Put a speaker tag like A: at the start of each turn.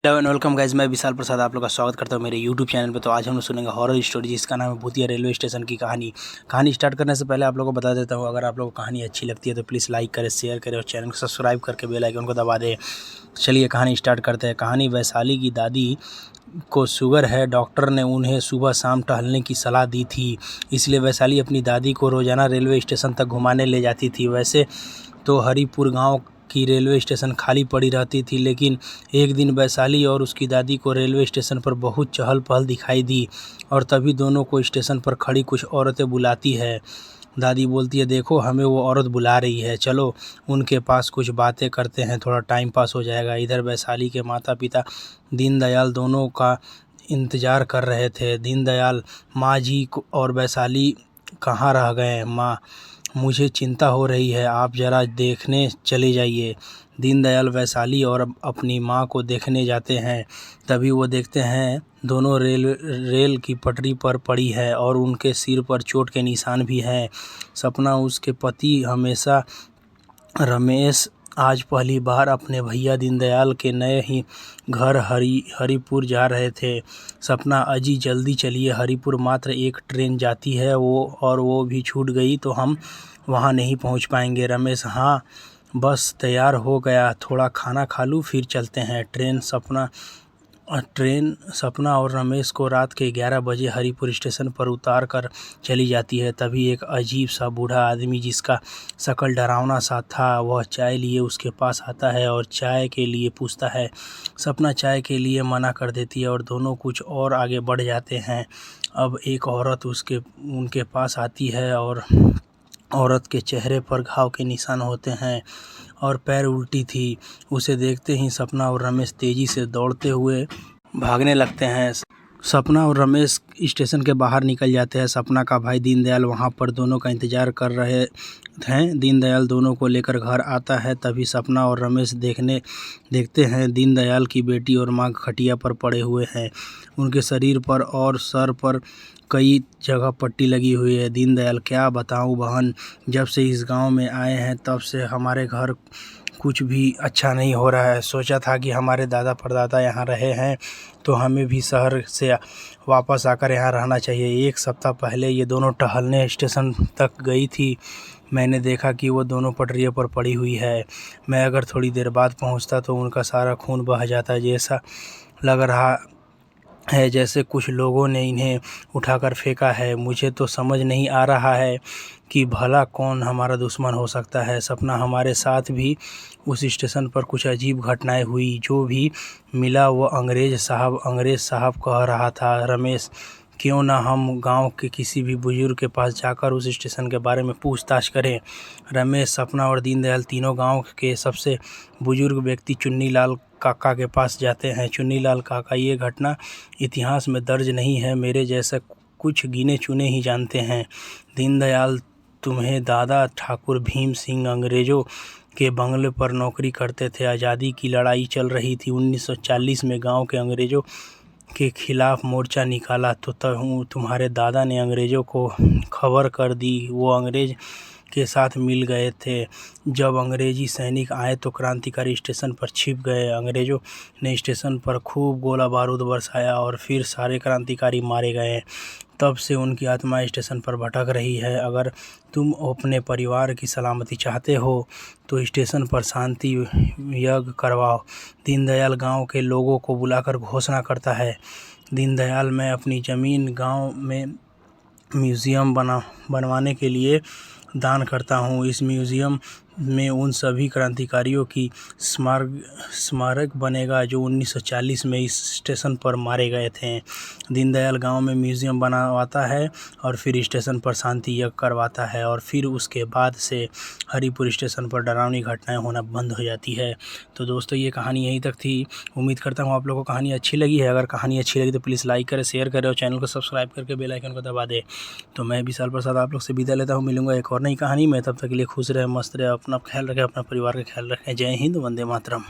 A: Hello and welcome guys, मैं विशाल प्रसाद आप लोग का स्वागत करता हूँ मेरे यूट्यूब चैनल पे। तो आज हम लोग सुनेंगे हॉरर स्टोरी जिसका नाम है भूतिया रेलवे स्टेशन की कहानी स्टार्ट करने से पहले आप लोगों को बता देता हूँ, अगर आप लोगों को कहानी अच्छी लगती है तो प्लीज़ लाइक करें, शेयर करें और चैनल को सब्सक्राइब करके बेल आइकन को दबा दें। चलिए कहानी स्टार्ट करते हैं। कहानी वैशाली की दादी को शुगर है। डॉक्टर ने उन्हें सुबह शाम टहलने की सलाह दी थी, इसलिए वैशाली अपनी दादी को रोज़ाना रेलवे स्टेशन तक घुमाने ले जाती थी। वैसे तो हरिपुर गांव की रेलवे स्टेशन खाली पड़ी रहती थी, लेकिन एक दिन वैशाली और उसकी दादी को रेलवे स्टेशन पर बहुत चहल पहल दिखाई दी और तभी दोनों को स्टेशन पर खड़ी कुछ औरतें बुलाती है। दादी बोलती है, देखो हमें वो औरत बुला रही है, चलो उनके पास कुछ बातें करते हैं, थोड़ा टाइम पास हो जाएगा। इधर वैशाली के माता पिता दीनदयाल दोनों का इंतज़ार कर रहे थे। दीनदयाल, माँ जी और वैशाली कहाँ रह गए? माँ, मुझे चिंता हो रही है, आप ज़रा देखने चले जाइए। दीनदयाल वैशाली और अपनी माँ को देखने जाते हैं। तभी वो देखते हैं दोनों रेल की पटरी पर पड़ी है और उनके सिर पर चोट के निशान भी हैं। सपना, उसके पति हमेशा रमेश, आज पहली बार अपने भैया दीनदयाल के नए ही घर हरिपुर जा रहे थे। सपना, अजी जल्दी चलिए, हरिपुर मात्र एक ट्रेन जाती है, वो भी छूट गई तो हम वहाँ नहीं पहुँच पाएंगे। रमेश, हाँ बस तैयार हो गया, थोड़ा खाना खा लूँ फिर चलते हैं। ट्रेन सपना और रमेश को रात के 11 बजे हरिपुर स्टेशन पर उतार कर चली जाती है। तभी एक अजीब सा बूढ़ा आदमी जिसका शक्ल डरावना सा था, वह चाय लिए उसके पास आता है और चाय के लिए पूछता है। सपना चाय के लिए मना कर देती है और दोनों कुछ और आगे बढ़ जाते हैं। अब एक औरत उनके पास आती है और औरत के चेहरे पर घाव के निशान होते हैं और पैर उल्टी थी। उसे देखते ही सपना और रमेश तेज़ी से दौड़ते हुए भागने लगते हैं। सपना और रमेश स्टेशन के बाहर निकल जाते हैं। सपना का भाई दीनदयाल वहां पर दोनों का इंतज़ार कर रहे हैं। दीनदयाल दोनों को लेकर घर आता है। तभी सपना और रमेश देखते हैं दीनदयाल की बेटी और माँ खटिया पर पड़े हुए हैं। उनके शरीर पर और सर पर कई जगह पट्टी लगी हुई है। दीनदयाल, क्या बताऊं बहन, जब से इस गांव में आए हैं तब से हमारे घर कुछ भी अच्छा नहीं हो रहा है। सोचा था कि हमारे दादा परदादा यहाँ रहे हैं तो हमें भी शहर से वापस आकर यहाँ रहना चाहिए। एक सप्ताह पहले ये दोनों टहलने स्टेशन तक गई थी। मैंने देखा कि वो दोनों पटरियों पर पड़ी हुई है। मैं अगर थोड़ी देर बाद पहुँचता तो उनका सारा खून बह जाता। जैसा लग रहा है जैसे कुछ लोगों ने इन्हें उठाकर फेंका है। मुझे तो समझ नहीं आ रहा है कि भला कौन हमारा दुश्मन हो सकता है। सपना, हमारे साथ भी उस स्टेशन पर कुछ अजीब घटनाएं हुई। जो भी मिला वो अंग्रेज़ साहब कह रहा था। रमेश, क्यों ना हम गांव के किसी भी बुजुर्ग के पास जाकर उस स्टेशन के बारे में पूछताछ करें। रमेश, सपना और दीनदयाल तीनों गांव के सबसे बुजुर्ग व्यक्ति चुन्नीलाल काका के पास जाते हैं। चुन्नीलाल काका, ये घटना इतिहास में दर्ज नहीं है, मेरे जैसे कुछ गिने चुने ही जानते हैं। दीनदयाल, तुम्हें दादा ठाकुर भीम सिंह अंग्रेज़ों के बंगले पर नौकरी करते थे। आज़ादी की लड़ाई चल रही थी। 1940 में गांव के अंग्रेज़ों के खिलाफ मोर्चा निकाला तो तुम्हारे दादा ने अंग्रेज़ों को खबर कर दी। वो अंग्रेज़ के साथ मिल गए थे। जब अंग्रेज़ी सैनिक आए तो क्रांतिकारी स्टेशन पर छिप गए। अंग्रेज़ों ने स्टेशन पर खूब गोला बारूद बरसाया और फिर सारे क्रांतिकारी मारे गए। तब से उनकी आत्मा स्टेशन पर भटक रही है। अगर तुम अपने परिवार की सलामती चाहते हो तो स्टेशन पर शांति यज्ञ करवाओ। दीनदयाल गांव के लोगों को बुलाकर घोषणा करता है। दीनदयाल, मैं अपनी ज़मीन गांव में म्यूज़ियम बनवाने के लिए दान करता हूँ। इस म्यूज़ियम में उन सभी क्रांतिकारियों की स्मारक बनेगा जो 1940 में इस स्टेशन पर मारे गए थे। दीनदयाल गांव में म्यूज़ियम बनवाता है और फिर स्टेशन पर शांति यज्ञ करवाता है और फिर उसके बाद से हरिपुर स्टेशन पर डरावनी घटनाएं होना बंद हो जाती है। तो दोस्तों, ये कहानी यहीं तक थी। उम्मीद करता हूँ आप लोगों को कहानी अच्छी लगी है। अगर कहानी अच्छी लगी तो प्लीज़ लाइक करें, शेयर करें और चैनल को सब्सक्राइब करके बेल आइकन को दबा दें। तो मैं विशाल प्रसाद आप लोग से विदा लेता हूँ। मिलूंगा एक और नई कहानी में। तब तक के लिए खुश रहे, मस्त रहे, अपना ख्याल रखें, अपना परिवार का ख्याल रखें। जय हिंद, वंदे मातरम।